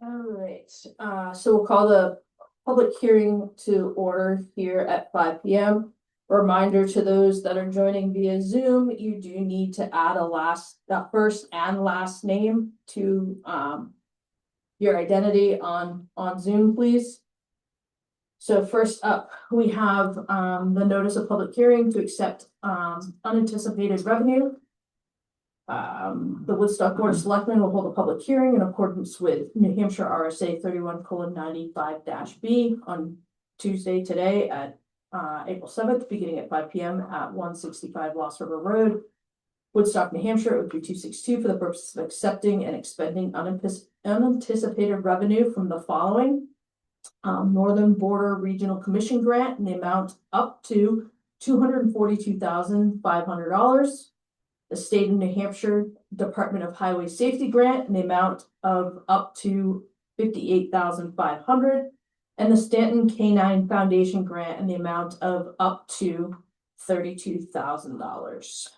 All right, so we'll call the public hearing to order here at 5 p.m. Reminder to those that are joining via Zoom, you do need to add a first and last name to your identity on Zoom, please. So first up, we have the notice of public hearing to accept unanticipated revenue. The Woodstock Board of Selectmen will hold a public hearing in accordance with New Hampshire RSA 31:95-B on Tuesday today at April 7th, beginning at 5 p.m. at 165 Lost River Road, Woodstock, New Hampshire. It would be 262 for the purpose of accepting and expending unanticipated revenue from the following: Northern Border Regional Commission grant in the amount up to $242,500. The State of New Hampshire Department of Highway Safety grant in the amount of up to $58,500, and the Stanton K-9 Foundation grant in the amount of up to $32,000.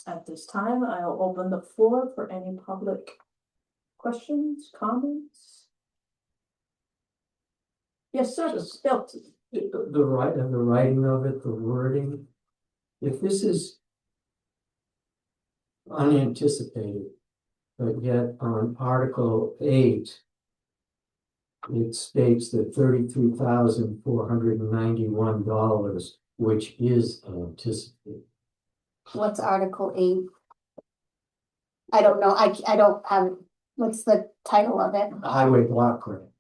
At this time, I'll open the floor for any public questions, comments. Yes, sir. Bill. The writing of it, the wording. If this is unanticipated, but yet on Article 8, it states that $33,491, which is anticipated. What's Article 8? I don't know. I don't have, what's the title of it? Highway block grant.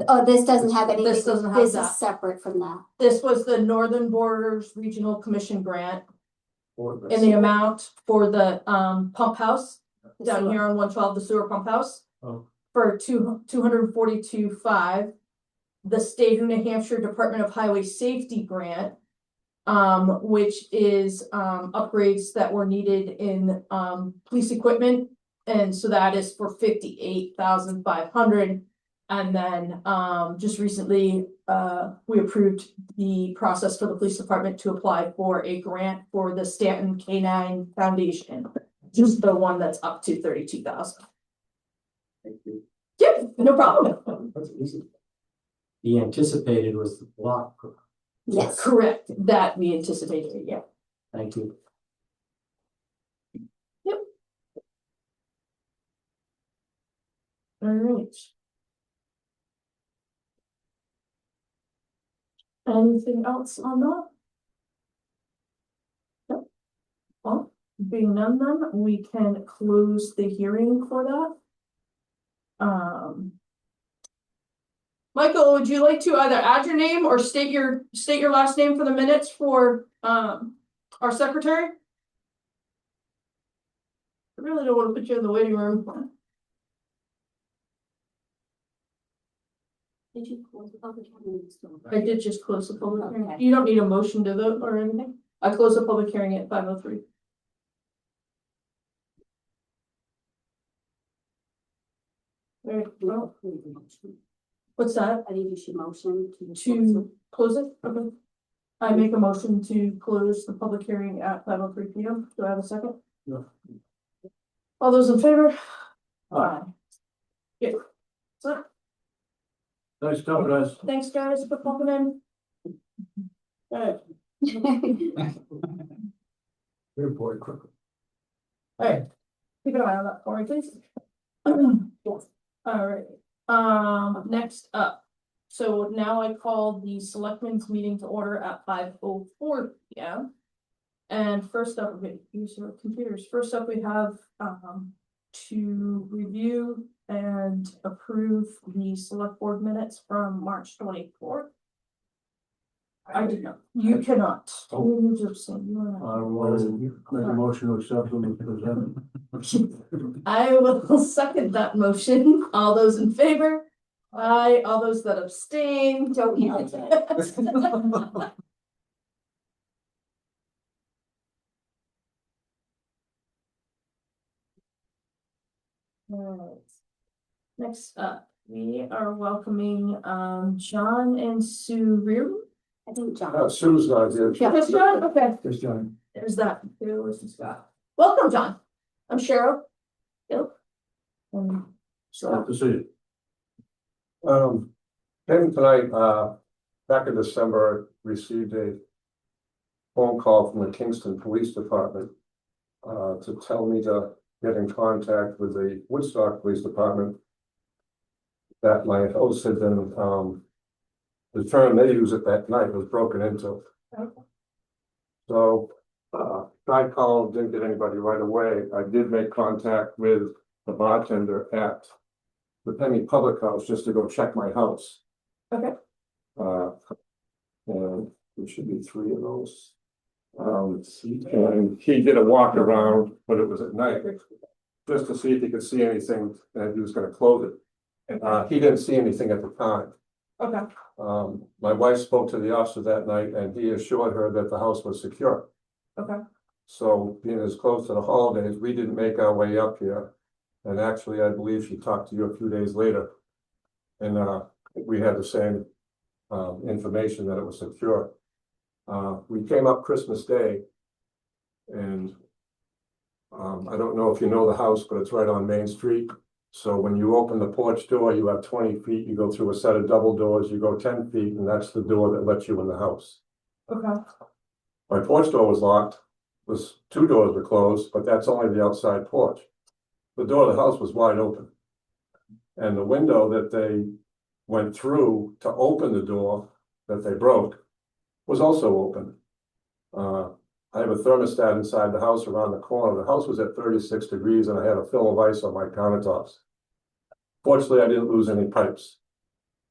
Oh, this doesn't have anything. This doesn't have This that. is separate from that. This was the Northern Borders Regional Commission grant in the amount for the pump house down here on 112, the sewer pump house. Oh. For $242,500. The State of New Hampshire Department of Highway Safety grant, which is upgrades that were needed in police equipment, and so that is for $58,500. And then just recently we approved the process for the police department to apply for a grant for the Stanton K-9 Foundation, just the one that's up to $32,000. Thank you. Yeah, no problem. That's easy. The anticipated was the block grant. Yes. Correct, that we anticipated, yeah. Thank you. Yep. All right. Anything else on that? Yep. Well, being none, then we can close the hearing for that. Michael, would you like to either add your name or state your last name for the minutes for our secretary? I really don't want to put you in the waiting room. Did you close the public hearing? I did just close the public hearing. Okay. You don't need a motion to vote or anything. I closed the public hearing at 5:03. All right, well, what's that? I think you should motion to Close it? Okay. I make a motion to close the public hearing at 5:03 p.m. Do I have a second? No. All those in favor? Aye. Yeah. So, Nice job, guys. thanks, guys, for popping in. All right. Very important. All right, keep an eye on that for me, please. Yes. All right, next up. So now I call the selectmen's meeting to order at 5:04 p.m. And first up, we use our computers. First up, we have to review and approve the select board minutes from March 24th. I did not. You cannot. Oh. You just said you are not. Make a motion to accept them as presented. I will second that motion. All those in favor? Aye. All those that abstain? Don't hand it. Alright. Next up, we are welcoming John and Sue Reardon. I think John. Sue's not here. Yeah. Yes, John, okay. There's John. There's that. There was Scott. Welcome, John. I'm Cheryl. Yep. So to see you. Came tonight, back in December, received a phone call from the Kingston Police Department to tell me to get in contact with the Woodstock Police Department. That my house had been, the term they used at that night was broken into. Okay. So, I called, didn't get anybody right away. I did make contact with the bartender at the Penny Public House just to go check my house. Okay. And there should be 3 of those. And he did a walk around, but it was at night, just to see if he could see anything, and he was gonna close it. He didn't see anything at the time. Okay. My wife spoke to the officer that night and he assured her that the house was secure. Okay. So being as close to the holidays, we didn't make our way up here. And actually, I believe she talked to you a few days later. And we had the same information that it was secure. We came up Christmas Day. And I don't know if you know the house, but it's right on Main Street. So when you open the porch door, you have 20 feet, you go through a set of double doors, you go 10 feet, and that's the door that lets you in the house. Okay. My porch door was locked, 2 doors were closed, but that's only the outside porch. The door of the house was wide open. And the window that they went through to open the door that they broke was also open. I have a thermostat inside the house around the corner. The house was at 36 degrees and I had a film of ice on my countertops. Fortunately, I didn't lose any pipes.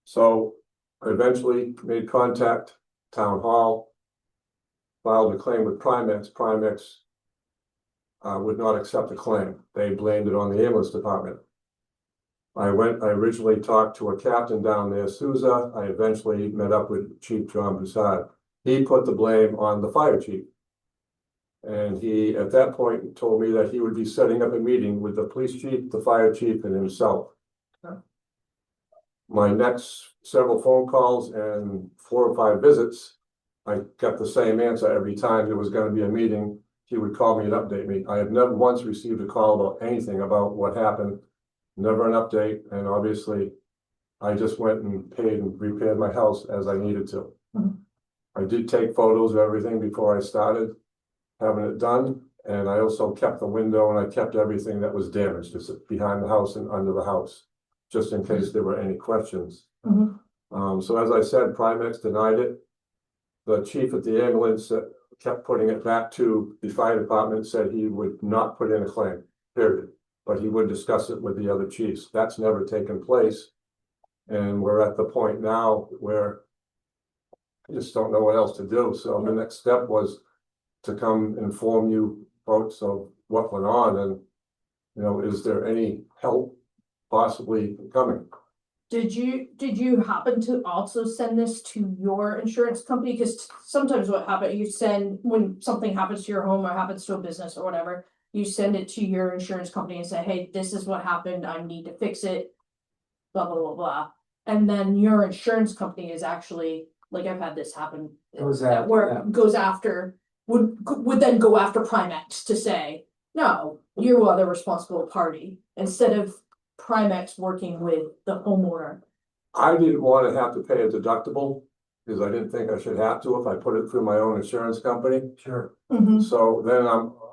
So I eventually made contact, town hall, filed a claim with Primex. Primex would not accept the claim. They blamed it on the ambulance department. I originally talked to a captain down there, Souza. I eventually met up with Chief John Broussard. He put the blame on the fire chief. And he, at that point, told me that he would be setting up a meeting with the police chief, the fire chief, and himself. Okay. My next several phone calls and 4 or 5 visits, I got the same answer every time there was going to be a meeting. He would call me and update me. I have never once received a call about anything about what happened. Never an update. And obviously, I just went and paid and repaired my house as I needed to. Mm-hmm. I did take photos of everything before I started having it done. And I also kept the window and I kept everything that was damaged just behind the house and under the house, just in case there were any questions. Mm-hmm. So as I said, Primex denied it. The chief at the ambulance kept putting it back to the fire department, said he would not put in a claim, period. But he would discuss it with the other chiefs. That's never taken place. And we're at the point now where I just don't know what else to do. So the next step was to come inform you folks of what went on and, you know, is there any help possibly coming? Did you happen to also send this to your insurance company? Because sometimes what happens, you send, when something happens to your home or happens to a business or whatever, you send it to your insurance company and say, hey, this is what happened, I need to fix it, blah, blah, blah, blah. And then your insurance company is actually, like I've had this happen at work, would then go after Primex to say, no, you're the responsible party, instead of Primex working with the homeowner. I didn't want to have to pay a deductible because I didn't think I should have to if I put it through my own insurance company. Sure. Mm-hmm. So then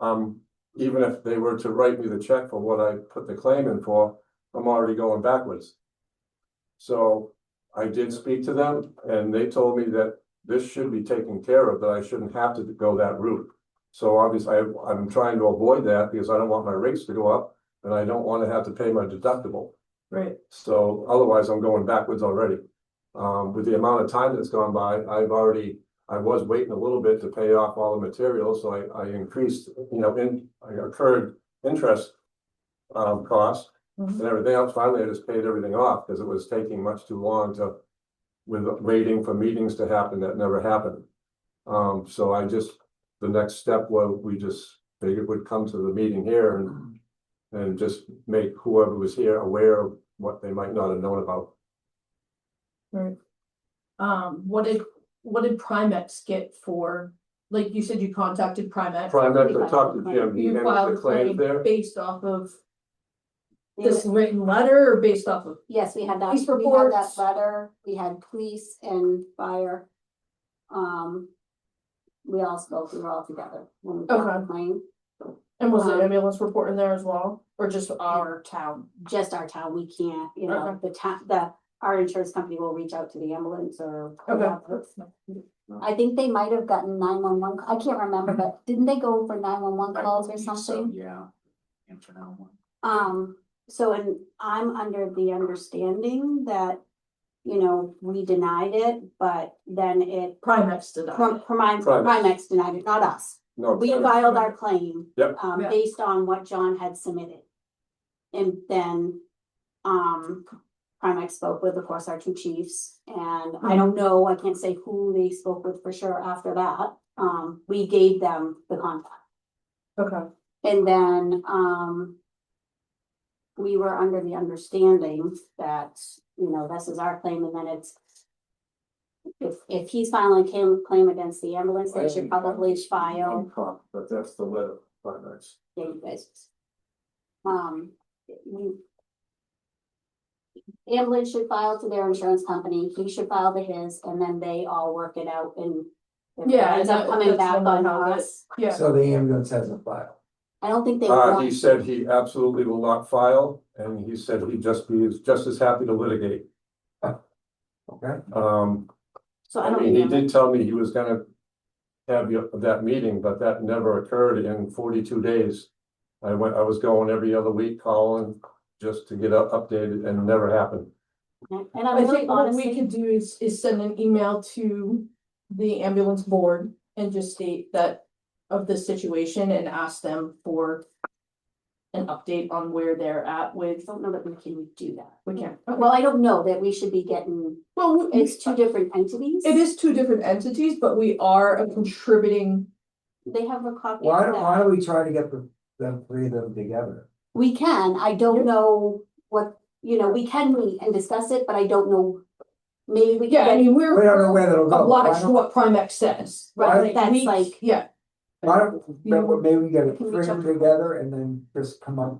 I'm even if they were to write me the check for what I put the claim in for, I'm already going backwards. So I did speak to them and they told me that this should be taken care of, that I shouldn't have to go that route. So obviously I'm trying to avoid that because I don't want my rates to go up and I don't want to have to pay my deductible. Right. So otherwise I'm going backwards already. With the amount of time that's gone by, I was waiting a little bit to pay off all the materials. So I increased, I incurred interest costs and everything else. Finally, I just paid everything off because it was taking much too long with waiting for meetings to happen that never happened. So the next step was we just figured would come to the meeting here and just make whoever was here aware of what they might not have known about. Right. What did Primex get for, like you said, you contacted Primex? I talked to Jim. He You handled filed the a claim claim there. based off of. this written letter or based off of? Yes, we had that, Police we had that reports. letter, we had police and fire. We all spoke, we were all together when we got the Okay. claim, And was the ambulance report in there as well, or just our town? just our town, we can't, you know, Okay. the town, our insurance company will reach out to the ambulance or. Okay. whatever. I think they might have gotten 911. I can't remember, but didn't they go for 911 calls or something? Yeah. Answer now one. So and I'm under the understanding that, you know, we denied it, but then it. Primex did that. Primex denied it, not us. No. We filed our claim. Yep. Yeah. Based on what John had submitted. And then, Primex spoke with, of course, our two chiefs, and I don't know, I can't say who they spoke with for sure after that. We gave them the contact. Okay, And then, we were under the that, you know, this is our claim, and then it's. If he's filing a claim against the ambulance, they should probably file. But that's the letter, Primex. Yeah, you guys. Ambulance should file to their insurance company, he should file to his, and then they all work it out and. If it Yeah, ends up coming that's back normally on how it us, yeah, So the ambulance has a file. I don't think they He want, said he absolutely will not file, and he said he'd just be just as happy to litigate. Okay, so I I don't mean, he know. did tell me he was gonna have that meeting, but that never occurred in 42 days. I was going every other week calling just to get updated, and it never happened. And I I'm really think what we honestly, could do is send an email to the ambulance board and just state that of the situation and ask them for an update on where they're at I with, don't know that we can do that. we can't. Well, I don't know that we should be getting, Well, it's two different entities. it is two different entities, but we are a contributing, They have a copy why of don't that. we try to get them three of them together? We can, I Yeah. don't know what, you know, we can meet and discuss it, but I don't know. Maybe we yeah, I can, mean, We don't know we're where that'll go. Why obliged to don't- what Primex says. right, that's We- like, Yeah, Why don't, maybe we get Can we three of them check? together and then just come up.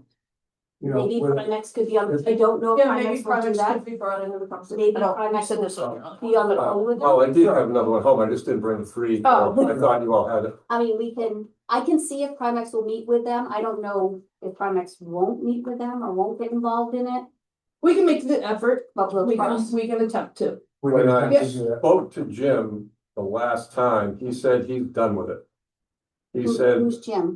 You know, maybe with, Primex could be on, I don't know if yeah, maybe Primex will do Primex that. could be brought into the conversation. Maybe I don't- you Primex said will this earlier. be on the phone with them. Oh, I did have another one home, I just didn't bring three. Oh. I thought you all had it. I mean, I can see if Primex will meet with them. I don't know if Primex won't meet with them or won't get involved in it, We can make the effort, but we'll try. we can attempt to. we're When gonna I have to do that. spoke to Jim the last time, he said he's done with it. He Who- said Who's Jim?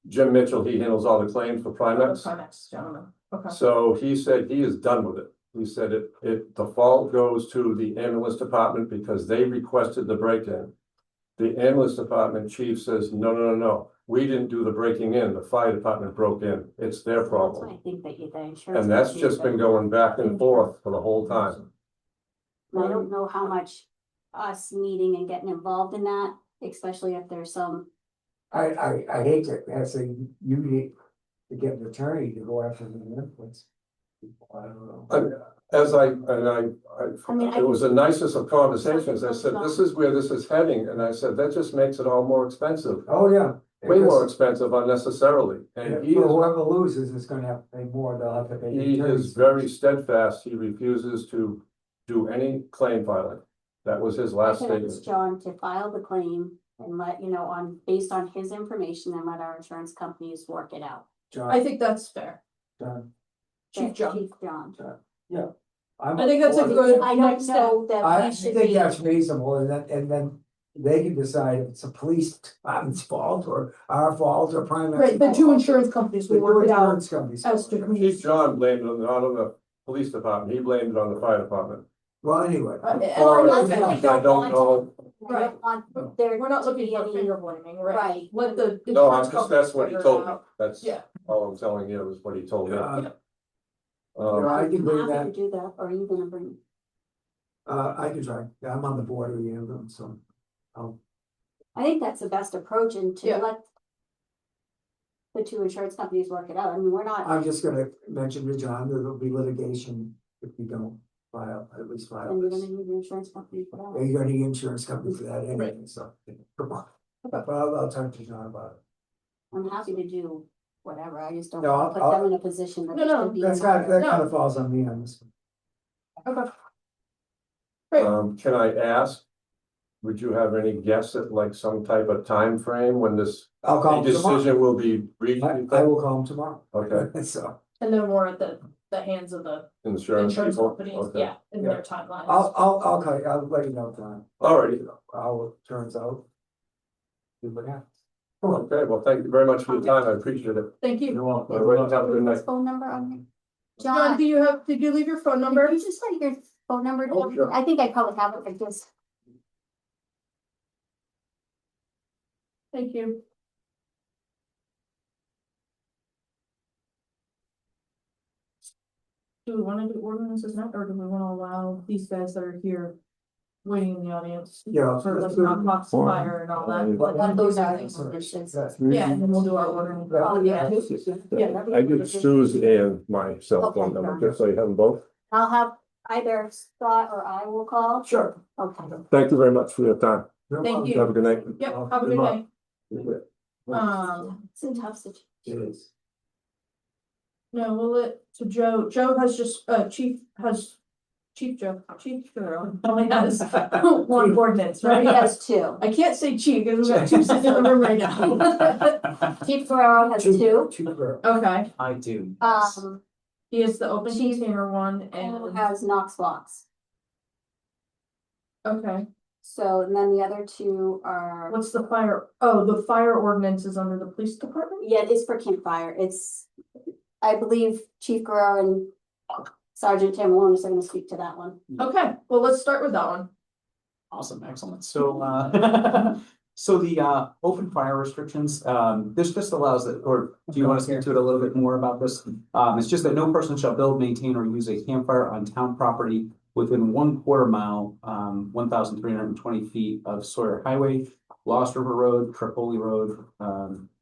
Jim Mitchell, he handles all the claims for Primex. Primex, gentlemen, okay. So he said he is done with it. He said the fault goes to the ambulance department because they requested the break-in. The ambulance department chief says, no, we didn't do the breaking in, the fire department broke in, it's their That's why I problem. think that the insurance. And that's company just been would- going back and forth for the whole time. I don't know how much us meeting and getting involved in that, especially if there's some, I hate to have to, you need to get an attorney to go after the influence. I don't know. I mean, It was the nicest of conversations, I said, this is where this is heading, and I said, that just makes it all more expensive. Oh, yeah. Way more expensive unnecessarily, and he For is, whoever loses is gonna have to pay more, they'll have to pay. the he is attorneys. very steadfast, he refuses to do any claim filing. That was his I last can ask statement. John to file the claim and let, you know, based on his information and let our insurance companies work it out. I think that's fair, John, Chief John. Chief John. I'm I think that's a for it. good I don't next step. know that I we should think be, that's reasonable, and then they can decide if it's a police department's fault or our fault or Primex. Right, the two insurance companies will work it out Insurance companies. as to Chief who's. John blamed it not on the police department, he blamed it on the fire department. Well, anyway. Or I I really don't know, I don't want there We're not to looking be for any, finger blaming, right? right. Let the. no, I'm insurance just, that's what he companies told figure me, it out. that's Yeah. all I'm telling you is what he told me. You Um, know, I can bring I'm happy that, to do that, or are you gonna bring? I can try, I'm on the board of the ambulance, so. I think that's the best approach and to Yeah. let the two insurance companies work it out. I mean, we're not, I'm just gonna mention to John, that there'll be litigation if we don't file, at least file and you're this. gonna need the insurance company for that. You're gonna need insurance company for that anyway, so. Come on. But I'll talk to John about it. I'm happy to do whatever, I just don't No, wanna put I'll- them in a position that No, they no, should be. That's in. kind of falls on me on this. Okay. Great. Can I ask? Would you have any guess at like some type of time frame when this I'll call him tomorrow. decision will be reached? I will call him tomorrow. Okay, So And then more at the hands of the insurance insurance people? companies, Okay. yeah, in their timelines. I'll call you, I'll let you know, Tom. Alrighty. How it turns out. See what happens. Okay, well, thank you very much for your time. I appreciate it. Thank you. welcome. Have a good night. Phone number on here? John, did you leave your phone number? Did you just say your phone number? Oh, sure. I think I probably have it, but just. Thank you. Do we wanna do ordinances now, or do we wanna allow these guys that are here waiting in the audience? Yeah. For like Knox Box fire and all that. Those are That's the all right. conditions. Yeah, and then we'll do our ordering. Oh, yeah. Yeah. I give Sue's and my cell phone Okay. number, just so you have them both. I'll have either Scott or I will call. Sure. Okay. Thank you very much for your time. No Thank problem. you. Have a good night. Yep, have a good day. It's a tough situation. It is. No, we'll let, so Joe has just, Chief Joe only has one ordinance, He right? has two. I can't say chief, because we've got two sitting in the room right now. Chief Guerrero has two. Two girls. Okay, I do. he has the open Chief- container one And and, has Knox Box. okay, So, and then the other two are, what's the fire, oh, the fire ordinance is under the police department? yeah, it's for campfire. It's, I believe Chief Guerrero and Sergeant Tim Williams are gonna speak to that one. Okay, well, let's start with that one. Awesome, excellent. So, so the open fire restrictions, this just allows that, or do you want to speak to it a little bit more about this? It's just that no person shall build, maintain, or use a campfire on town property within 1/4 mile, 1,320 feet of Sawyer Highway, Lost River Road, Tripoli Road,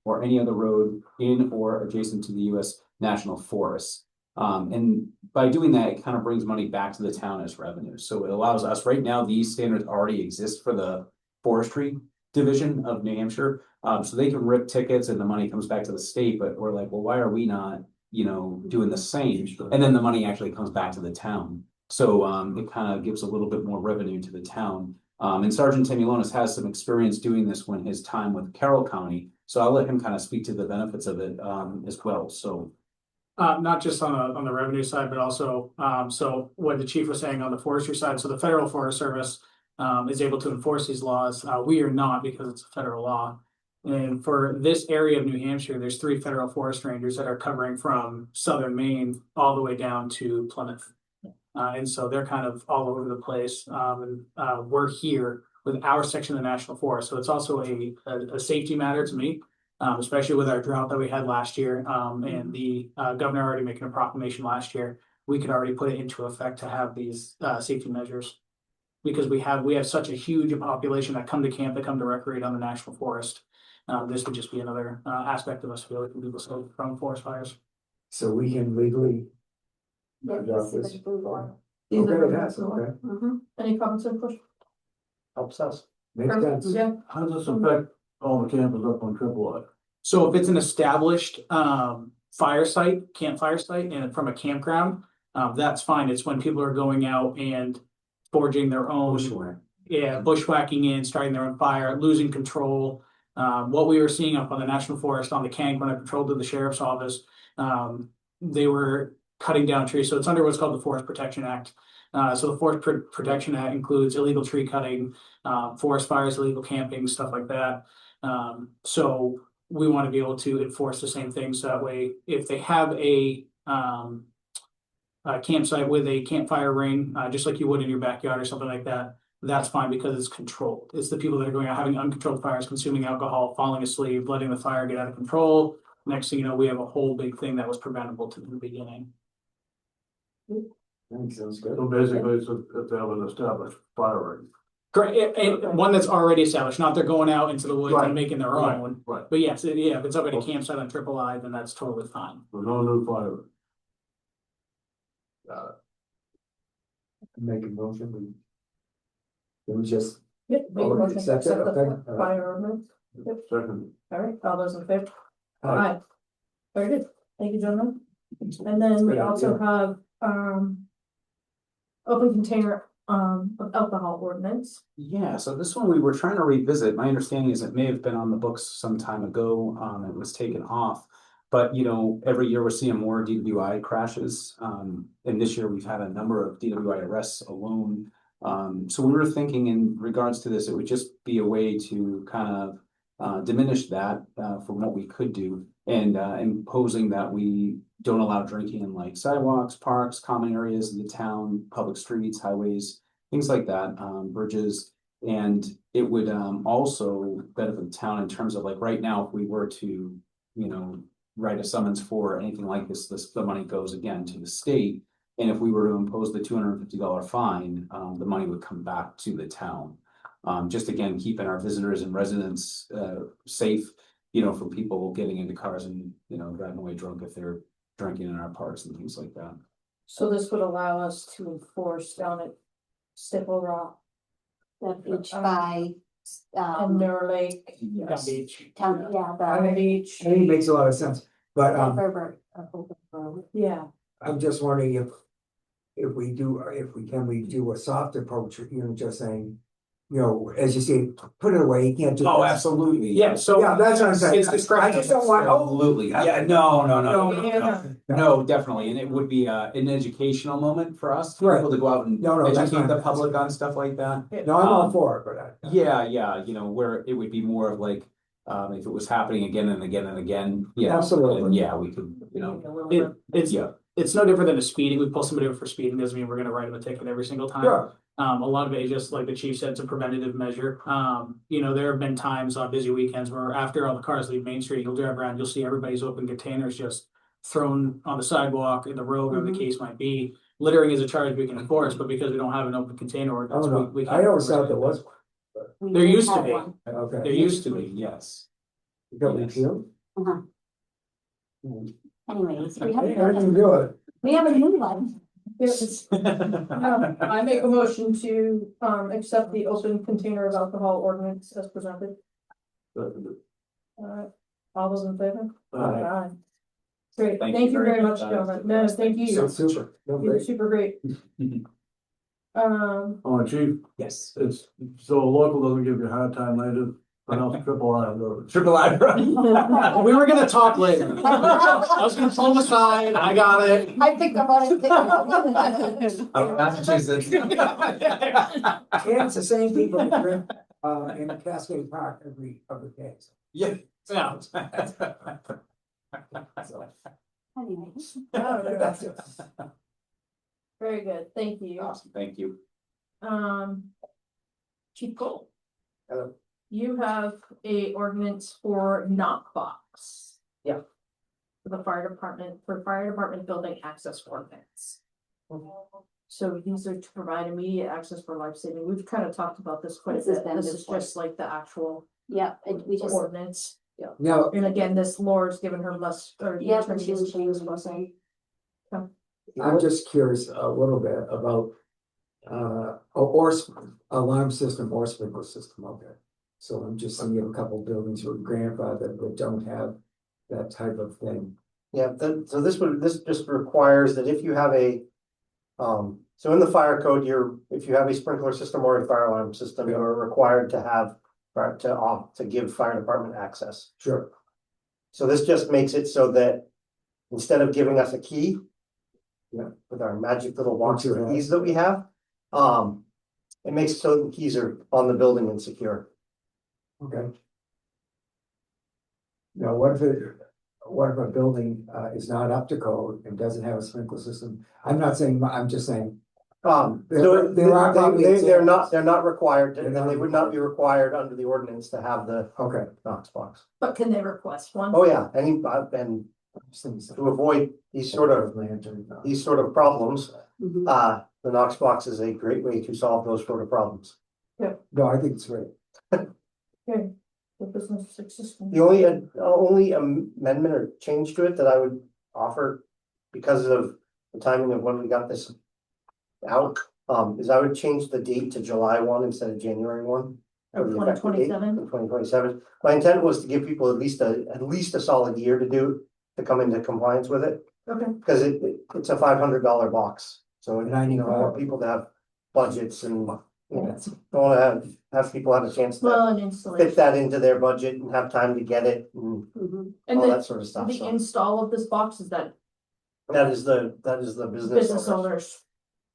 or any other road in or adjacent to the U.S. National Forests. And by doing that, it kind of brings money back to the town as revenue. So it allows us, right now, these standards already exist for the forestry division of New Hampshire. So they can rip tickets and the money comes back to the state, but we're like, well, why are we not, doing the same? And then the money actually comes back to the town. So it kind of gives a little bit more revenue to the town. And Sergeant Tim Williams has some experience doing this when his time with Carroll County. So I'll let him kind of speak to the benefits of it as well. So not just on the revenue side, but also, so what the chief was saying on the forestry side, so the Federal Forest Service is able to enforce these laws. We are not, because it's a federal law. And for this area of New Hampshire, there's 3 federal forest rangers that are covering from southern Maine all the way down to Plymouth. And so they're kind of all over the place. We're here with our section of the National Forest. So it's also a safety matter to me. Especially with our drought that we had last year, and the governor already making a proclamation last year, we could already put it into effect to have these safety measures. Because we have such a huge population that come to camp, that come to recreate on the national forest. This would just be another aspect of us to be able to keep people safe from forest fires. So we can legally. Yeah, adopt this this. is the blue one. These are Okay, the that's ones. okay. Mhm. Any comments or questions? Helps us. Makes sense. Yeah, How does this affect all the campers up on Triple I? So if it's an established campfire site, and from a campground, that's fine. It's when people are going out and forging their own. Yeah, bushwhacking in, starting their own fire, losing control. What we were seeing up on the National Forest on the Kank when I patrolled to the sheriff's office, they were cutting down trees. So it's under what's called the Forest Protection Act. So the Forest Protection Act includes illegal tree cutting, forest fires, illegal camping, stuff like that. So we want to be able to enforce the same thing. So that way, if they have a campsite with a campfire ring, just like you would in your backyard or something like that, that's fine because it's controlled. It's the people that are going out having uncontrolled fires, consuming alcohol, falling asleep, letting the fire get out of control. Next thing you know, we have a whole big thing that was preventable to the beginning. That sounds good. So basically, it's if they have an established fire ring. Correct, and one that's already established, not they're going out into the woods Right. and making their Right. own. Right, But yes, if it's up at a campsite on Triple I, then that's totally fine. so no new fire ring. Make a motion. It was just. yeah, make a motion to Accept it, accept the okay. fire ordinance. Second, All right, all those in favor? Aye. Very good, thank you, gentlemen. And then we Good also idea. have, open container, of alcohol ordinance. Yeah, so this one we were trying to revisit. My understanding is it may have been on the books some time ago. It was taken off. But you know, every year we're seeing more DWI crashes. And this year we've had a number of DWI arrests alone. So we were thinking in regards to this, it would just be a way to kind of diminish that from what we could do. And imposing that we don't allow drinking in like sidewalks, parks, common areas in the town, public streets, highways, things like that, bridges. And it would also benefit the town in terms of like right now, if we were to, you know, write a summons for anything like this, the money goes again to the state. And if we were to impose the $250 fine, the money would come back to the town. Just again, keeping our visitors and residents safe, you know, from people getting into cars and, you know, driving away drunk if they're drinking in our parks and things like that. So this would allow us to enforce down at Stipple Rock The beach by, and Mirror Lake. Town Beach. town, yeah, On the the. beach, I think it makes a lot of sense, but, yeah, I'm just wondering if we do, we do a soft approach, you know, just saying, you know, as you say, put it away, you can't do. Oh, this. absolutely. Yeah, so. Yeah, that's what I'm saying. It's discretion. I just don't want, oh, Absolutely. Yeah, no. Yeah. No, definitely. And it would be an educational moment for us, for Right. people to go out and No, that's educate fine. the public on stuff like that. no, I'm all for it, but I. Yeah, you know, where it would be more of like, if it was happening again and again and again, yeah. Absolutely. then yeah, we could, you know, It's, it's no different than a speeding. We pull somebody over for speeding, doesn't mean we're gonna write them a ticket every single time. Sure, A lot of it is just like the chief said, it's a preventative measure. You know, there have been times on busy weekends where after all the cars leave Main Street, you'll drive around, you'll see everybody's open containers just thrown on the sidewalk, in the road, whatever the case might be. Littering is a charge we can enforce, but because we don't have an open container I ordinance, don't know, we I can't. always thought there was we There did used to have be. one. one, okay. There used to be. yes. You got Yes. repealed? Anyways, I didn't do it. we have a new one. I make a motion to, accept the open container of alcohol ordinance as presented. Alright, all those in favor? Aye. Great, Thank thank you you very very much, much. gentlemen, no, thank you, So super, no, you're great. super great. Oh, chief, Yes. it's, so local doesn't give you a hard time later, pronounce triple I road. Triple I. We were gonna talk later. I was gonna pull them aside, I got it. I picked up on it. Massachusetts. And it's the same people that drink, in Cascade Park every day. Yeah. Yeah. Anyways, That's it. Very good, thank you. Awesome, thank you. Chief Cole. Hello. You have a ordinance for Knox Box. Yeah. For the fire department building access ordinance. So these are to provide immediate access for life saving. We've kind of talked about this quite a This has bit. been This is before. just like the actual yeah, and we just, ordinance. Now, And again, this Laura's given her less, or. yeah, attorney but she was has given us changing blessing. something. I'm just curious a little bit about, alarm system or sprinkler system, okay. So I'm just thinking of a couple buildings with grandfather that don't have that type of thing. Yeah, so this just requires that if you have a, so in the fire code, if you have a sprinkler system or a fire alarm system, Yeah. you're required to have, to give fire department access. Sure. So this just makes it so that instead of giving us a key. Yeah. With our magic little box Once you of have- keys that we have, it makes it so the keys are on the building and secure. Okay. Now, what if a building is not up to code and doesn't have a sprinkler system? I'm not saying, I'm just saying, So There are probably they're examples. not required, They're and not they would not be required under the ordinance to have the okay. Knox box. But can they request one? Oh, yeah, and Just thinking something. to avoid these sort of problems, Mhm. the Knox box is a great way to solve those sort of problems. No, I think it's great. Okay, the business existing. The only amendment or change to it that I would offer, because of the timing of when we got this out, is I would change the date to July 1 instead of January 1. Of 2027? 2027. My intent was to give people at least a solid year to do to come into compliance with it. Okay. Cause it's a $500 box, so, you know, I 95. want people to have budgets and, you know, I wanna have people have a chance to Well, and fit installation, that into their budget and have time to get it and and all the, that sort of stuff, the so. install of this box is that That is the business business owners.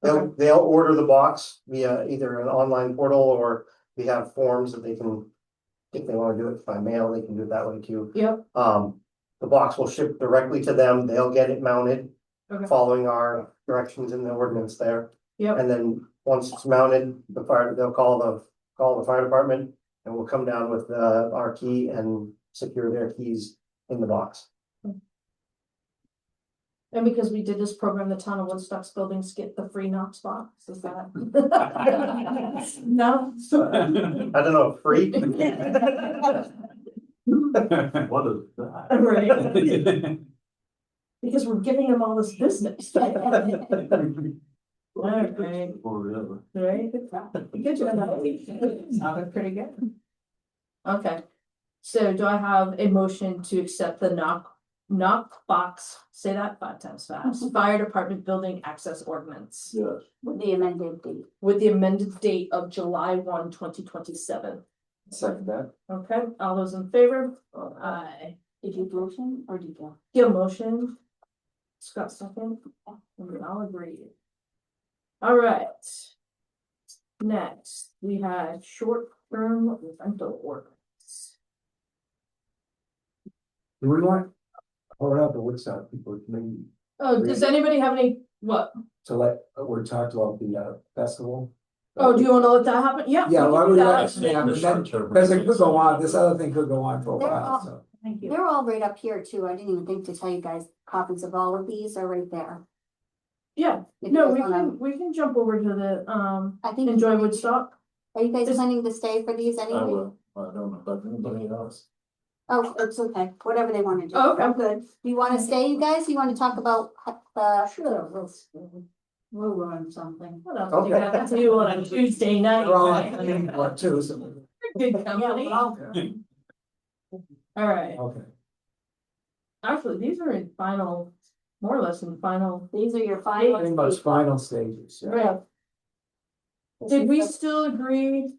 owners. They'll order the box via either an online portal or we have forms that they can. If they wanna do it by mail, they can do it that way too. Yep, The box will ship directly to them, they'll get it mounted. Okay. Following our directions in the ordinance there. yep, And then, once it's mounted, they'll call the fire department. And we'll come down with our key and secure their keys in the box. and because we did this program, the town of Woodstock's buildings get the free Knox box, is that? No? I don't know, free? What is that? Right, because we're giving them all this business. Okay, Or whatever. right, good job, sounded pretty good. Okay, so do I have a motion to accept the Knox Box, say that 5 times fast, fire department building access ordinance Yes. With the amended date. with the amended date of July 1, 2027? Second that. Okay, all those in favor? Aye. Did you motion or did you? Gil motion. Scott second, and we all agree. All right. Next, we have short-term rental ordinance. Do we want? Hold up, the Woodstock people, maybe, Oh, does anybody have any, what? to let, we talked about the festival. Oh, do you wanna let that happen? Yeah. Yeah, we why can would do we that. let, yeah, but then, because it could go on, this other thing could go on for a They're while, all- so. Thank you. They're all right up here too. I didn't even think to tell you guys, copies of all of these are right there. Yeah, If no, you guys wanna- we can jump over to the, I think. enjoy Woodstock. Are you guys Is- planning to stay for these I anyway? will, I don't know about anybody else. Oh, it's okay, whatever they wanna do. Oh, okay. I'm good. Do you wanna stay, you guys? You wanna talk about, Sure, we'll run something. What else Okay. do you have to do on a Tuesday night? We're all in anymore too, so, Good company. All right, okay. actually, these are in final, more or less in final. these are your final. Pretty much final stages, yeah. Right. Did we still agree?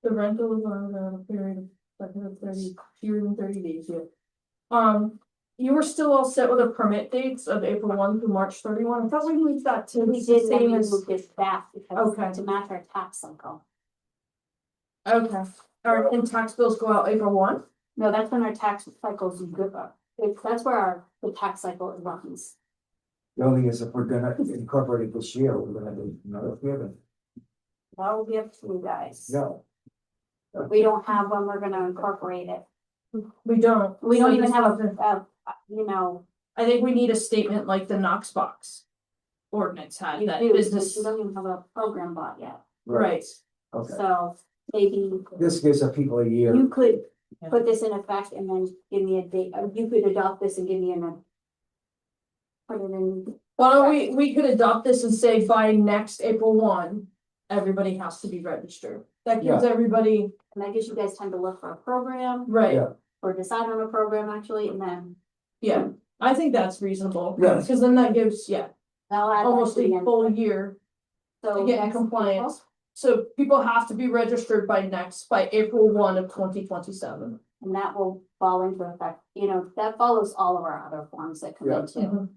The rental is on a period of like 30, fewer than 30 days, yeah. You were still all set with the permit dates of April 1 through March 31. I thought we moved that to We the did, then same we as. moved this back because Okay. to match our tax cycle. Okay, alright, and tax bills go out April 1? No, that's when our tax cycles good. That's where the tax cycle runs. The only thing is if we're gonna incorporate it this year, we're gonna do another given, That will be up to you guys. no. We don't have when we're gonna incorporate it. We don't. We don't So even this have wasn't- you know, I think we need a statement like the Knox Box ordinance had, you that do, but business, you don't even have a program bought yet. right, Okay, So maybe this gives the people a year, you could put this in effect and then give me a date, you could adopt this and give me put it in, why don't we could adopt this and say by next April 1, everybody has to be registered. That gives everybody, and that gives you guys time to look for a program right, Yeah. or decide on a program actually, and then yeah, I think that's reasonable. Yes. Cause then that gives, I'll add that almost to the a end. full year So to get in next compliance. So people have to be registered by April 1 of 2027. And that will fall into effect, you know, that follows all of our other forms that come Yeah. in too.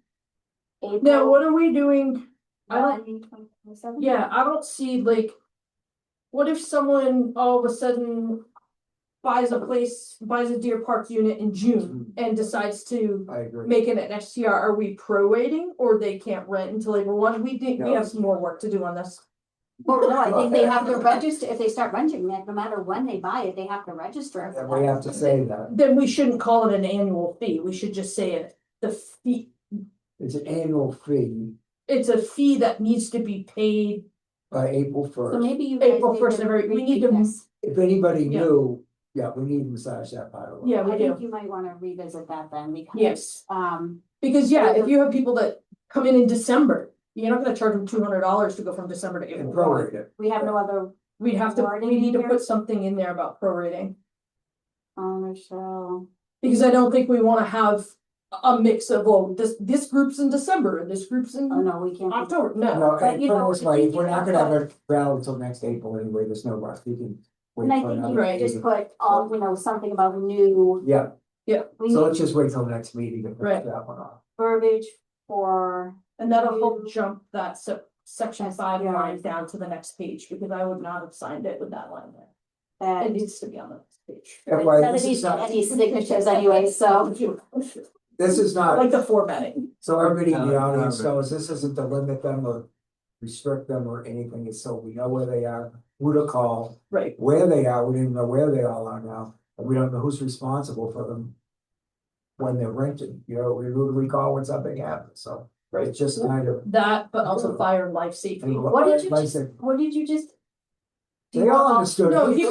Now, April what are we doing? I don't, 1, 2027? yeah, I don't see like. What if someone all of a sudden buys a Deer Park unit in June and decides to I agree. make it an STR? Are we prorating or they can't rent until April 1? We think we have some more work to do on this. Well, no, I think they have to register, if they start renting it, no matter when they buy it, they have to register. And we have to say that, Then we shouldn't call it an annual fee. We should just say it, the fee, it's an annual fee it's a fee that needs to be paid. by April So first. maybe you guys. April need 1st to of every- we need repeat to- this. If anybody Yeah. knew, yeah, we need to massage that part of it. Yeah, we I do. think you might wanna revisit that then, because. Yes. Because if you have people that come in December, you're not gonna charge them $200 to go from December to And April 1. prorate it. We have no other, We Wording need to here? put something in there about prorating. so, Because I don't think we wanna have a mix of, oh, this group's in December and this group's in Oh, no, we can't. do- October, no. No, But and you put it know, this way, we're not gonna have but- a rally until next April anyway, there's no rush, we can. wait And I for think another you Right. just meeting. put all, you know, something about new. Yeah, We so need let's just wait till next meeting to Right. put that one off. verbiage for, And that'll help jump that section Yes, 5 yeah. line down to the next page, because I would not have signed it with that line there. that. It needs to be on the next page. FYI, None of this these is not, any signatures anyway, so. this is not, Like the formatting. so everybody in the audience knows, this isn't to limit them or restrict them or anything, it's so we know where they are, who to call, Right, where they are, we don't even know where they all are now, and we don't know who's responsible for them. When they're rented, you know, who do we call when something happens, so, it's just kind of. that, but also fire and life safety. What did you Like I just, said, what did you just? They all understood. No, it. he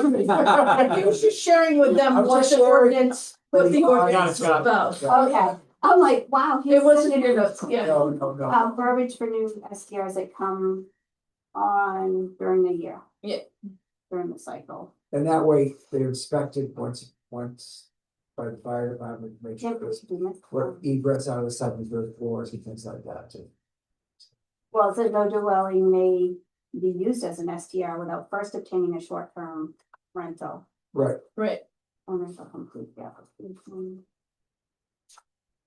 was just sharing with them I'm what just the sharing ordinance, what the with the ordinance is audience. about. Okay, I'm like, wow. he's It wasn't sending in your notes, yeah. No. Verbiage for new STRs that come on during the year. Yeah. During the cycle. And that way, they're inspected once by the fire department, make sure there's where egress out of the second, third floors and things like that too. Well, it says no dwelling may be used as an STR without first obtaining a short-term rental. Right, Right, Owner shall complete the application.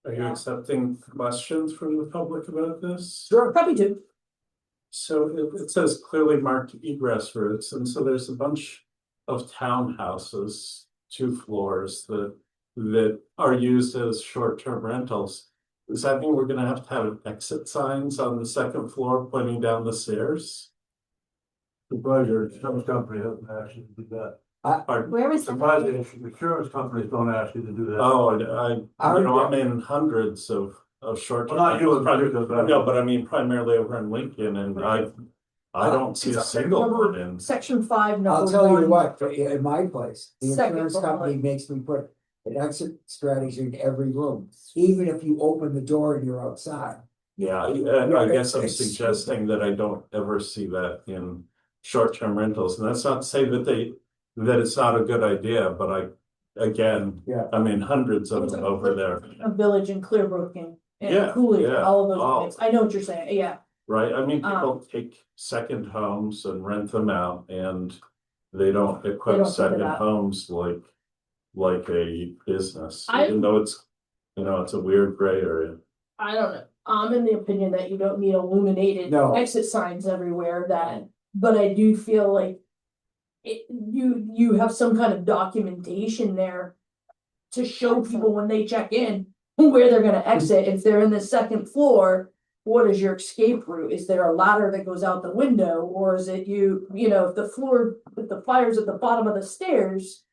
Are you accepting questions from the public about this? sure, probably do. So it says clearly marked egress routes, and so there's a bunch of townhouses, 2 floors that are used as short-term rentals. Does that mean we're gonna have to have exit signs on the second floor pointing down the stairs? Surprised your insurance company hasn't asked you to do that. Pardon? Where is the? Surprised the insurance companies don't ask you to do that. Oh, I'm in hundreds of short. Well, not you in particular, but- No, but I mean primarily over in Lincoln, and I don't see a single one in. Section 5, number 1. I'll tell you what, in my place, the Second insurance floor. company makes me put an exit strategy in every room, even if you open the door and you're outside. Yeah, No, I guess I'm it's- suggesting that I don't ever see that in short-term rentals, and that's not to say that it's not a good idea, but again, Yeah. I mean, hundreds of them over there, A village in Clearbrook and Yeah, Cooley, yeah. all of those Oh. things. I know what you're saying, yeah. right? I mean, people take second homes and rent them out, and they don't They equip don't think of second that. homes like a business, I- even though it's, it's a weird gray area. I don't know. I'm in the opinion that you don't need illuminated No. exit signs everywhere but I do feel like you have some kind of documentation there to show people when they check in where they're gonna exit. If they're in the second floor, what is your escape route? Is there a ladder that goes out the window, or is it if the fire's at the bottom of the stairs,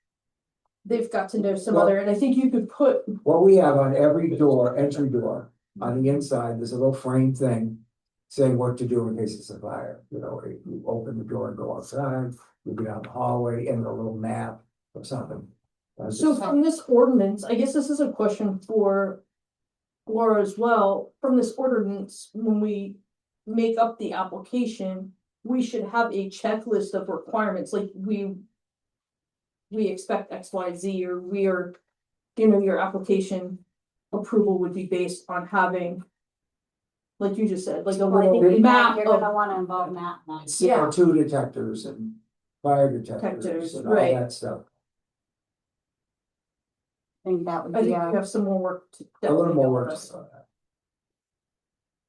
they've got to know some Well- other, and I think you could put, What we have on every door, entry door, on the inside, there's a little frame thing saying what to do in case it's a fire, you open the door and go outside, you go down the hallway and a little map or something. so from this ordinance, I guess this is a question for Laura as well. From this ordinance, when we make up the application, we should have a checklist of requirements, like we expect X, Y, Z, or your application approval would be based on having, like you just said, like a Well, I think little map you're of, gonna wanna involve Matt in that. CO2 detectors and fire detectors Detectors, and all right. that stuff. I think that I would think be you a, have some more work to. A little more work. definitely go on.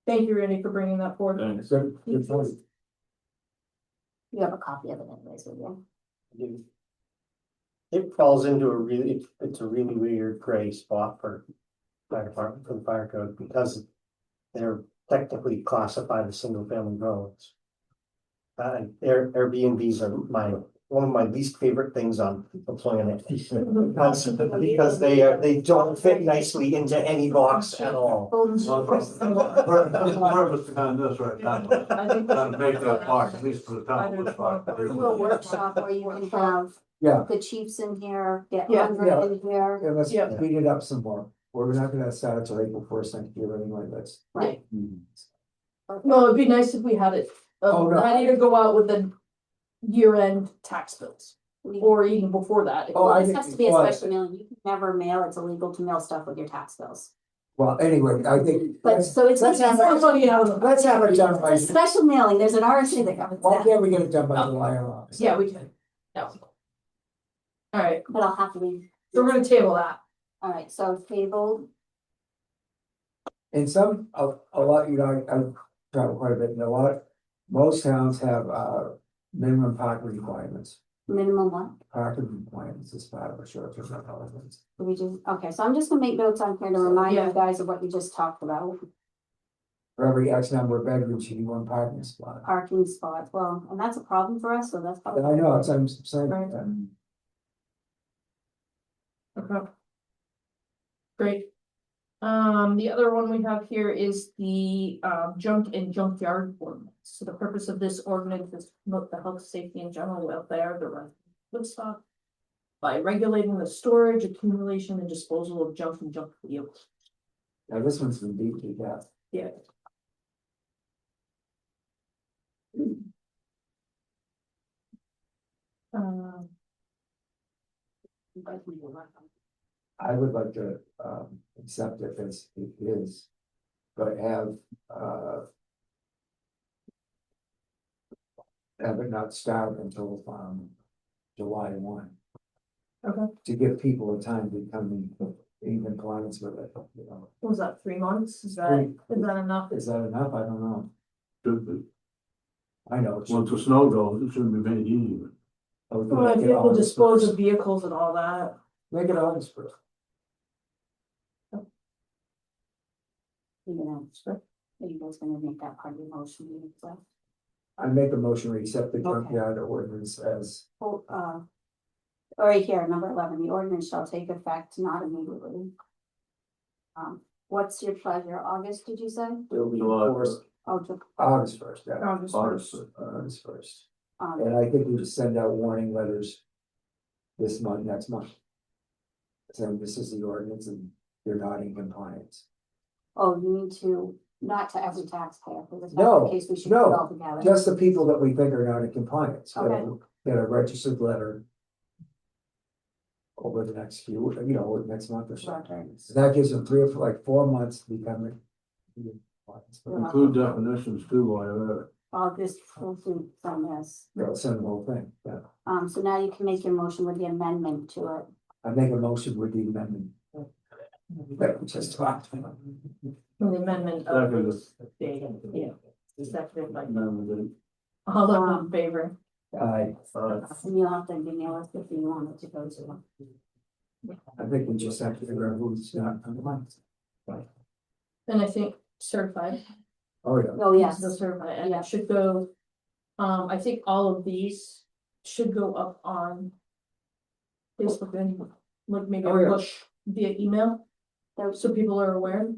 Thank you, Randy, for bringing that forward. Thanks. Good point. you have a copy of it anyways with you. It falls into it's a really weird gray spot for fire department, for the fire code, because they're technically classified as single family roads. Airbnbs are one of my least favorite things on the planet. Because they don't fit nicely into any box at all. Purpose behind this right now, I think trying to make that park, at least for the town of Woodstock. Do a workshop where you can have Yeah, the chiefs in here, get Yeah. Andre in here, and let's Yeah. speed it up some more. We're not gonna start until April 1st next year anyway, let's. right? Well, it'd be nice if we had it Oh, no. ready to go out with the year-end tax bills. or even before that. Oh, I This think has to be a before- special mailing. You can never mail. It's illegal to mail stuff with your tax bills. Well, anyway, I think. But so it's. Let's have let's have it done by, It's a special mailing. There's an RSA that covers why that, can't we get it done by July or August? Yeah, we can. Yeah. All right, but I'll have to leave. so we're gonna table that. All right, so table, In some, a lot, you know, I travel quite a bit, and most towns have, minimum parking requirements. minimum one. Parking requirements is part of a short-term rental ordinance. We just, okay, so I'm just gonna make notes on here to remind Yeah. you guys of what you just talked about. For every X number of bedrooms, you need one parking spot. Parking spots, well, and that's a problem for us, so that's probably. And I know, it's, I'm saying, Right. Okay. Great. The other one we have here is the junk and junkyard ordinance. So the purpose of this ordinance is to promote the health, safety, and general welfare of the residents of Woodstock by regulating the storage, accumulation, and disposal of junk and junk vehicles. now this one's been deep to death. Yeah. Um, I would like to, accept it as it is, but have it not start until, July 1. Okay. To give people a time to come in compliance with it, you know. what was that, 3 months? Is that enough? Is that enough? I don't know. Should be. I know. it should Once the be. snow goes, it shouldn't be made easy. Oh, we can Well, if make it you have to August dispose first. of vehicles and all that. Make it August 1st. You know, are you guys gonna make that part of your motion? So, I make a motion to accept the Okay. junkyard ordinance as, oh, right here, number 11, the ordinance shall take effect not immediately. What's your pleasure? August, did you say? it'll be July enforced Oh, to, August 1st, yeah. August August. 1st. August 1st. um, And I think we just send out warning letters this month, next month. Saying this is the ordinance and you're not in compliance. oh, you need to, not to every taxpayer, because if that's No, the case, we should put it no, all together. Just the people that we think are not in compliance, Okay. get a registered letter. Over the next few, you know, next month or so. Okay. So that gives them 4 months to become. Include definitions too, while you're at it. August, we'll do from this. They'll send the whole thing, yeah. So now you can make your motion with the amendment to it. I make a motion with the amendment. That we just talked about. The amendment of yeah, seconded by all those in favor. I And you'll have to email us if you want it to go to. think we just have to figure out who's not compliant. And I think certified. Oh, yeah. Oh, yes. The certified, and Yeah. it should go, I think all of these should go up on Facebook and like maybe Oh, yeah. push via email, so people are aware.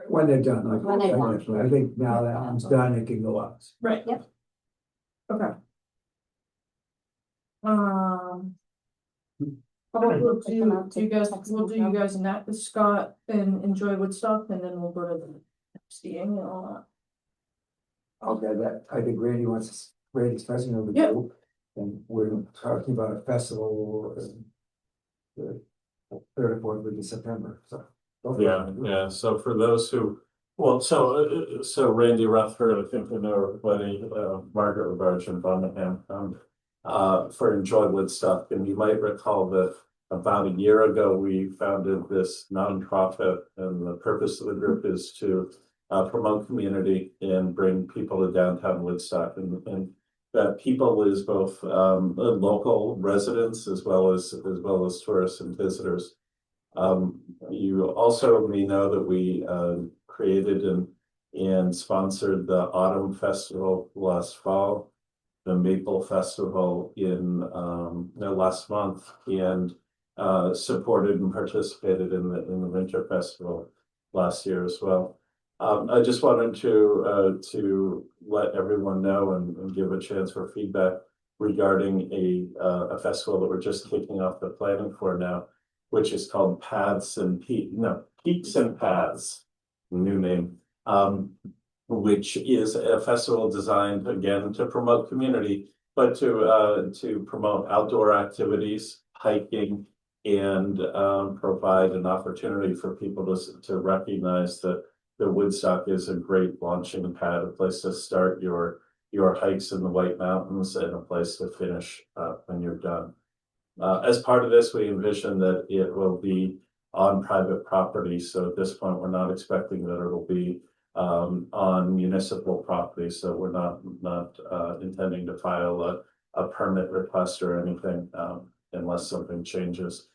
When they're done, like. When they're done. I think now that one's done, it can go up. Right. Yep. Okay. How about we'll do you guys, we'll do you guys and that with Scott and enjoy Woodstock, and then we'll go to the skiing and all Okay, that, I think Randy's president of the Yep. group, and we're talking about a festival. The 3rd or 4th week of September, so. Yeah, so for those who, well, so Randy Rutherford, I think I know everybody, Margaret Labarge and Birmingham, for Enjoy Woodstock, and you might recall that about a year ago, we founded this nonprofit, and the purpose of the group is to promote community and bring people to downtown Woodstock, and that people is both local residents as well as tourists and visitors. You also may know that we created and sponsored the Autumn Festival last fall, the Maple Festival in last month, and supported and participated in the Winter Festival last year as well. I just wanted to let everyone know and give a chance for feedback regarding a festival that we're just kicking off the planning for now, which is called Peaks and Paths, new name, which is a festival designed again to promote community but to promote outdoor activities, hiking, and provide an opportunity for people to recognize that the Woodstock is a great launching pad, a place to start your hikes in the White Mountains, and a place to finish when you're done. As part of this, we envision that it will be on private property. So at this point, we're not expecting that it'll be on municipal property. So we're not intending to file a permit request or anything unless something changes.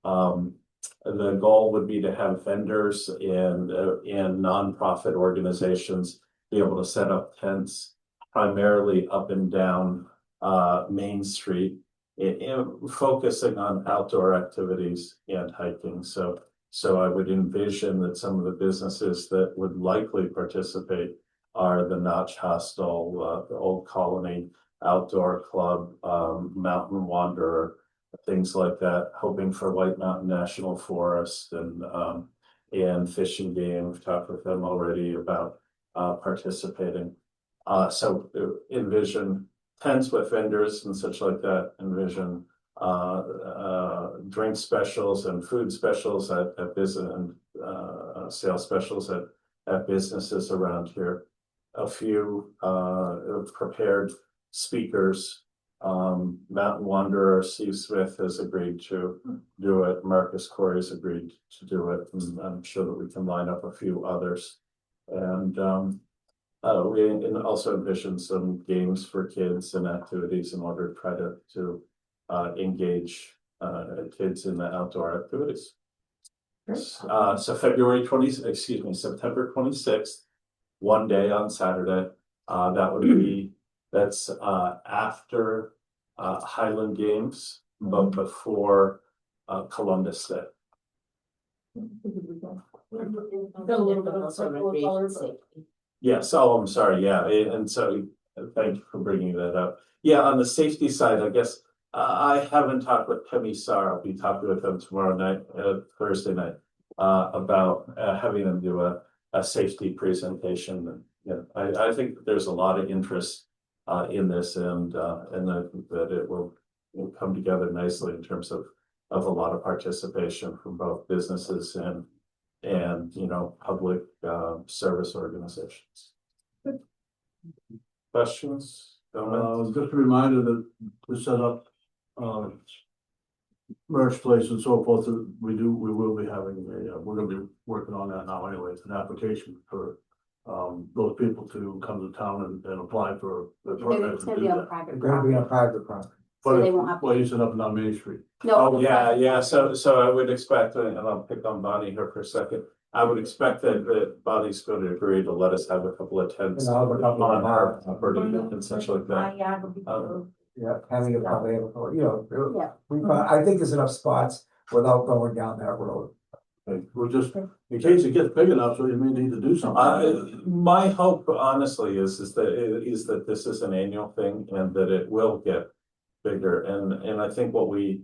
The goal would be to have vendors and nonprofit organizations be able to set up tents primarily up and down Main Street, focusing on outdoor activities and hiking. So I would envision that some of the businesses that would likely participate are the Notch Hostel, the Old Colony Outdoor Club, Mountain Wanderer, things like that, hoping for White Mountain National Forest and Fish and Game. We've talked with them already about participating. So envision tents with vendors and such like that. Envision drink specials and food specials at business and sales specials at businesses around here. A few prepared speakers. Mountain Wanderer, Steve Smith has agreed to do it. Marcus Corey has agreed to do it. And I'm sure that we can line up a few others. And we also envision some games for kids and activities in order to try to engage kids in the outdoor activities. So September 26th, one day on Saturday. That would be that's after Highland Games, but before Columbus Day. Yes, oh, I'm sorry, yeah, and so thank you for bringing that up. Yeah, on the safety side, I guess I haven't talked with Kemi Sar. I'll be talking with them tomorrow night, Thursday night, about having them do a safety presentation. And I think that there's a lot of interest in this, and that it will come together nicely in terms of a lot of participation from both businesses and public service organizations. Questions? Just a reminder that to set up merch place and so forth, we will be having we're gonna be working on that now anyways, an application for those people to come to town and apply for the permit. It's gonna be on private They're gonna be on property. private property. So they won't have to- Well, you set up on Main Street. No. Oh, yeah. So I would expect, and I'll pick on Bonnie here for a second. I would expect that Bonnie's going to agree to let us have a couple of tents And I'll have a couple on of our bars. property and such like that. Yeah, having it probably have a, Yeah. I think there's enough spots without going down that road. We're just, in case it gets big enough, so you may need to do something. My hope, honestly, is that this is an annual thing and that it will get bigger. And I think what we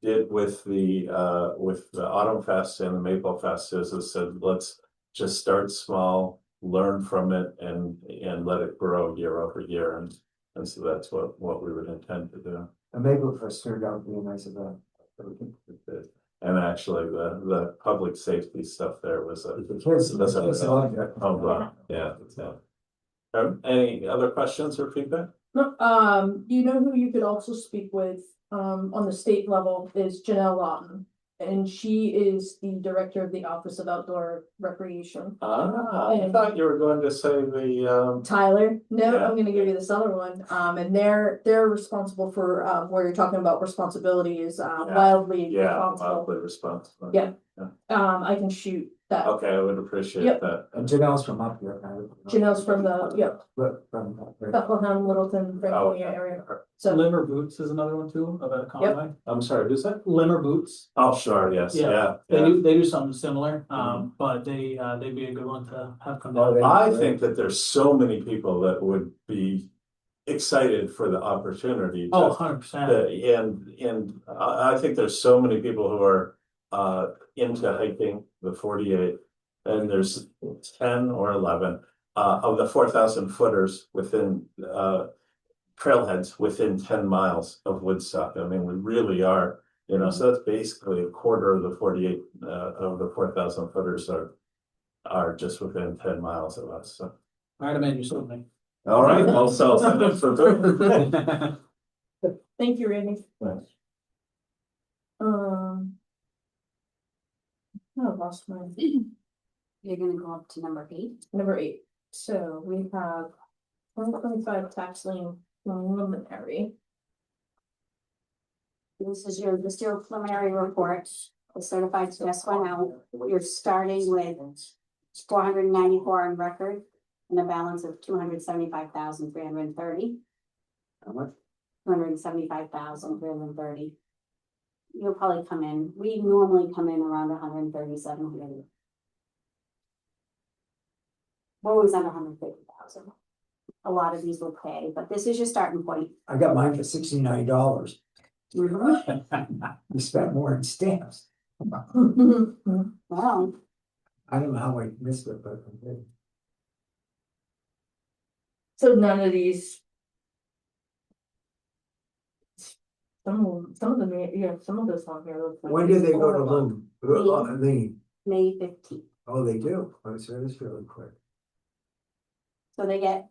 did with the Autumn Fest and the Maple Fest is said, let's just start small, learn from it, and let it grow year over year. And so that's what we would intend to do. And Maple Fest turned out to be a nice event. And actually, the public safety stuff there was The kids loved it. Any other questions or feedback? No, you know who you could also speak with, on the state level is Janelle Lawton. And she is the director of the Office of Outdoor Recreation. I thought you were going to say the, Tyler, no, Yeah. I'm gonna give you this other one, and they're responsible for, where you're talking about responsibility is, wildly responsible. responsible. Yeah. I can shoot that. Okay, I would appreciate Yep. that. And Janelle's from up here. Janelle's from the, But from. Bethlehem, Littleton, Franconia area, so. Limmer Boots is another one too, about Conway. I'm sorry, who's that? Limmer Boots, Oh, sure, yes, yeah. they do something similar, but they'd be a good one to have come down. I think that there's so many people that would be excited for the opportunity. Oh, to- 100%. And I think there's so many people who are into hiking the 48, and there's 10 or 11 of the 4,000 footers within trailheads within 10 miles of Woodstock. I mean, we really are, you know, so that's basically a quarter of the 48 of the 4,000 footers are just within 10 miles of us. So. I'd have made you something. All right, I'll sell something for Thank you, Randy. Thanks. I lost my You're gonna go up to number 8. number 8. So we have 2025 tax lien preliminary. This is your preliminary report. The certified just went out. You're starting with 494 on record and a balance of 275,330. How much? 275,330. You'll probably come in, we normally come in around 137. We're always under 150,000. A lot of these will pay, but this is your starting point. I got mine for $69. Mm-hmm. You spent more in stamps. Well, I don't know how I missed it, but I did. So none of these. Some of them, yeah, some of this on here looks like. When did they go to horrible. Lean? May 15th. Oh, they do. Oh, so it's really quick, So they get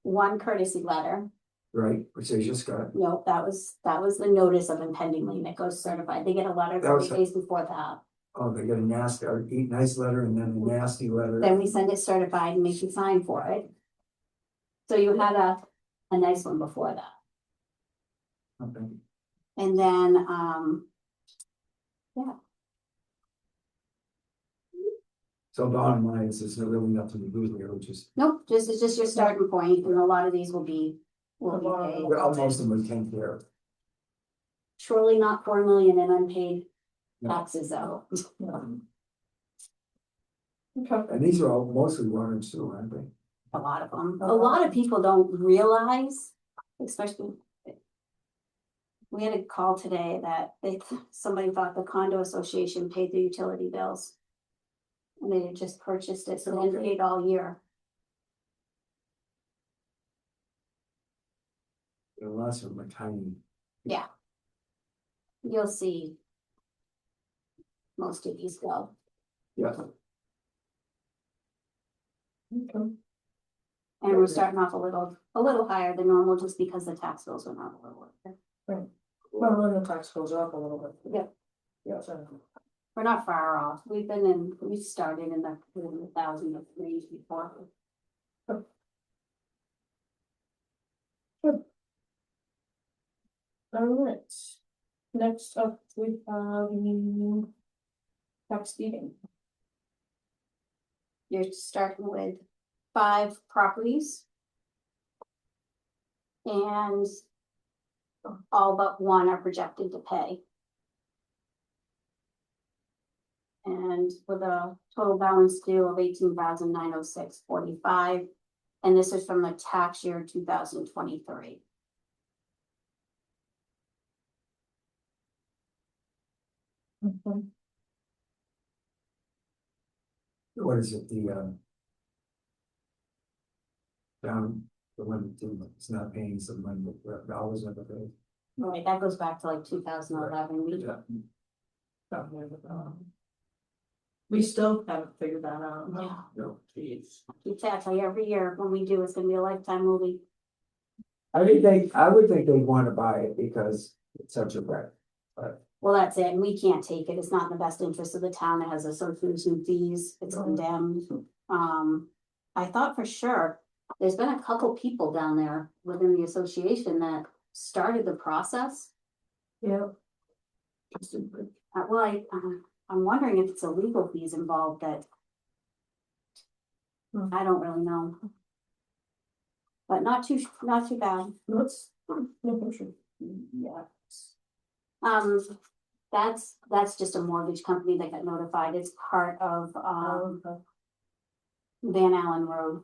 one courtesy letter. right? Which they just got. Nope, that was the notice of impending lien that goes certified. They get a letter That was 30 days before that. Oh, they got a nasty, or nice letter and then a nasty letter. Then we send it certified and make you sign for it. So you had a nice one before that. Okay. And then, So bottom line is, there's really nothing to do here, which is, nope, it's just your starting point, and a lot of these will be paid. but most of them we take care of. Surely not 4 million in unpaid taxes though. Okay. And these are all mostly water and sewer, aren't they? A lot of them. A lot of people don't realize, especially. We had a call today that somebody thought the condo association paid the utility bills. And they had just purchased it, so they paid all year. The lots of them are tiny. You'll see. Most of these go. Yeah. Okay. And we're starting off a little higher than normal just because the tax bills went up a little bit. Well, then the tax goes up a little bit. Yep. Yeah, so. We're not far off. We started in the 1,000 of threes before. All right. Next up, we have tax deeding. You're starting with 5 properties. And all but one are projected to pay. And with a total balance due of 18,906.45, and this is from the tax year 2023. What is it, down, the one, it's not paying some money, dollars never paid. Right, that goes back to like 2011. We still haven't figured that out. Yeah. No. Jeez. I tell you, every year when we do, it's gonna be a lifetime movie. I would think they'd want to buy it because it's such a wreck. Well, that's it, and we can't take it, it's not in the best interest of the town, it has association fees, it's condemned. I thought for sure, there's been a couple people down there within the association that started the process. Yeah. I'm wondering if it's a legal fees involved that. I don't really know. But not too bad. Let's, no, sure. Yeah. That's just a mortgage company that got notified. It's part of Van Allen Road.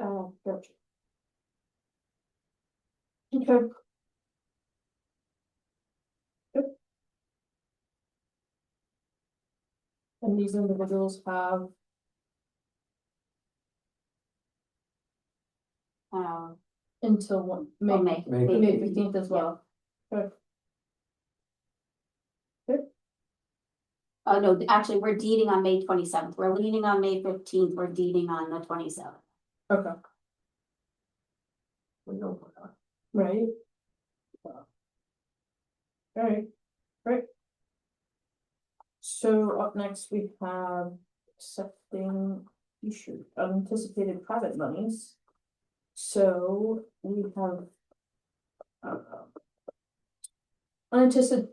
Oh, gotcha. Okay. Good. And these individuals have Until what, oh, May, May. May 15th as well. Oh, no, actually, we're deeding on May 27th. We're leaning on May 15th. We're deeding on the 27th. Okay, We know we're not. right? Alright, great. So up next we have accepting issue unanticipated private monies. So we have. Unanticipated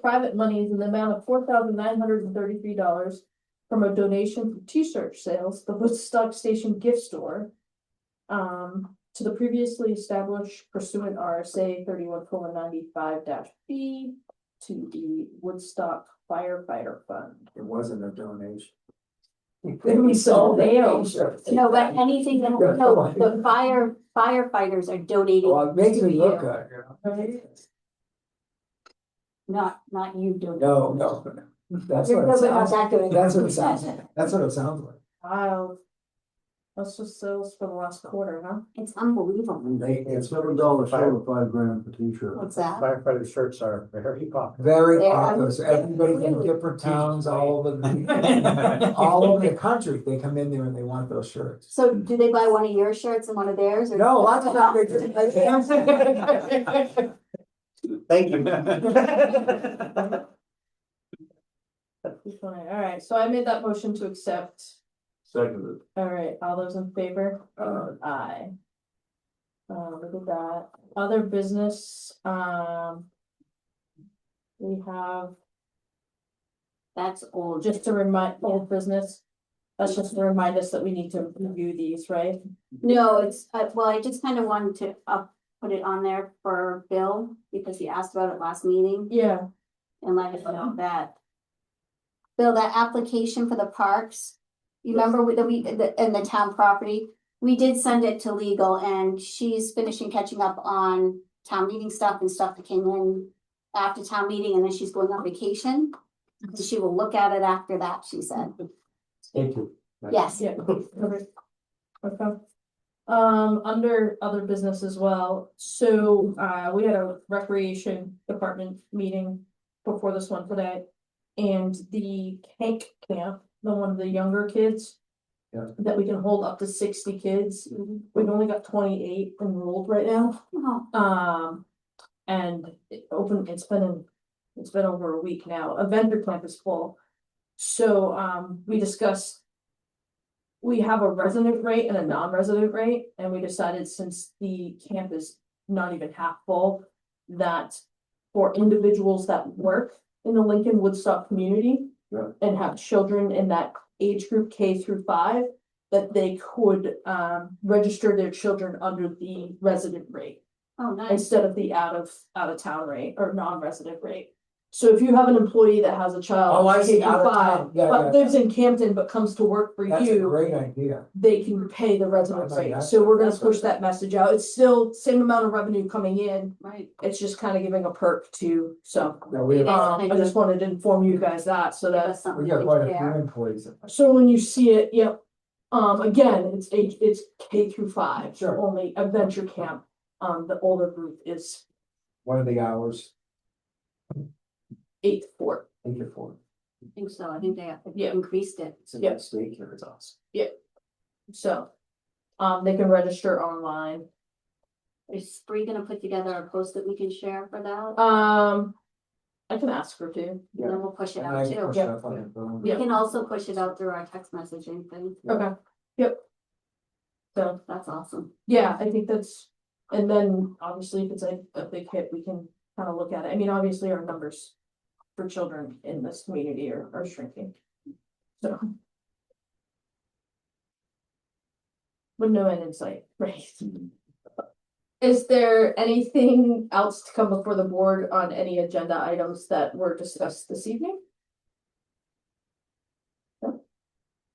private monies in the amount of $4,933 from a donation from T-shirt sales, the Woodstock Station gift store. To the previously established pursuant RSA 31:95-B to the Woodstock Firefighter Fund. It wasn't a donation. We sold them. No, but anything that, no, the firefighters are donating. Well, it makes to me look you, good, you Not you doing. know? No, that's You're what it probably not sounds, that good. that's what it sounds like, that's what it sounds like. Wow. That's just sales for the last quarter, huh? It's unbelievable. It's $7 show, $5 per t-shirt. What's that? Firefighter shirts are very popular. Very They are- popular, so everybody from different towns all over the, all over the country, they come in there and they want those shirts. So do they buy one of your shirts and one of theirs? Or? No, lots of times they just. Thank you. Alright, so I made that motion to accept. Seconded. Alright, all those in favor? Aye. Look at that. Other business, we have, That's old. just to remind, old business. That's just to remind us that we need to review these, right? No, it's, well, I just kind of wanted to put it on there for Bill because he asked about it last meeting Yeah. and let us know that. Bill, that application for the parks, you remember in the town property? We did send it to legal and she's finishing catching up on town meeting stuff and stuff that came in after town meeting and then she's going on vacation. She will look at it after that, she said. Thank you. Yes. Yeah. Okay. Okay. Under other business as well, so, we had a recreation department meeting before this one today. And the Hank camp, the one of the younger kids. Yeah. That we can hold up to 60 kids, we've only got 28 enrolled right now. Oh, And it's been over a week now, Avenger camp is full. So, we discussed. We have a resident rate and a non-resident rate, and we decided since the camp is not even half full. That for individuals that work in the Lincoln Woodstock community. Yeah. And have children in that age group K-5, that they could, register their children under the resident rate. oh, nice. Instead of the out of town rate or non-resident rate. So if you have an employee that has a child. Oh, I see, out of K-5, town. Yeah, but yeah. lives in Camden but comes to work for That's a you, great idea. they can pay the resident I like rate. that. So we're gonna That's push right. that message out. It's still same amount of revenue coming in. Right. It's just kind of giving a perk to, so, No, we have, I just wanted to inform you guys that, so that. That's something we to got quite a share. few employees. So when you see it, yep, again, it's K-5. Sure. Only Adventure Camp, the older group is What are the hours? 8 to 4. 8 to 4. I think so. I think they Yeah. increased it. It's a Yeah. nice daycare, it's awesome. So, they can register online. Is Bree gonna put together a post that we can share for that? I can ask her to. And then we'll push it And out I can too. push it up on the phone. We Yeah. can also push it out through our text messaging thing. Okay, yep. So, That's awesome. yeah, I think that's, and then obviously if it's a big hit, we can kind of look at it. I mean, obviously our numbers for children in this community are shrinking. So. With no end in sight, right? Is there anything else to come before the board on any agenda items that were discussed this evening? No?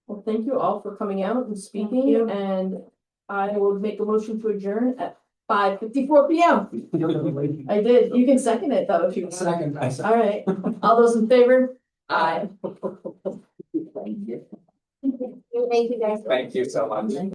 Well, thank you all for coming out and speaking, and I will make a motion to adjourn at 5:54 PM. I did, you can second it though if you want. Second, I second. All right, all those in favor? Aye. Thank you. Thank you guys. Thank you so much.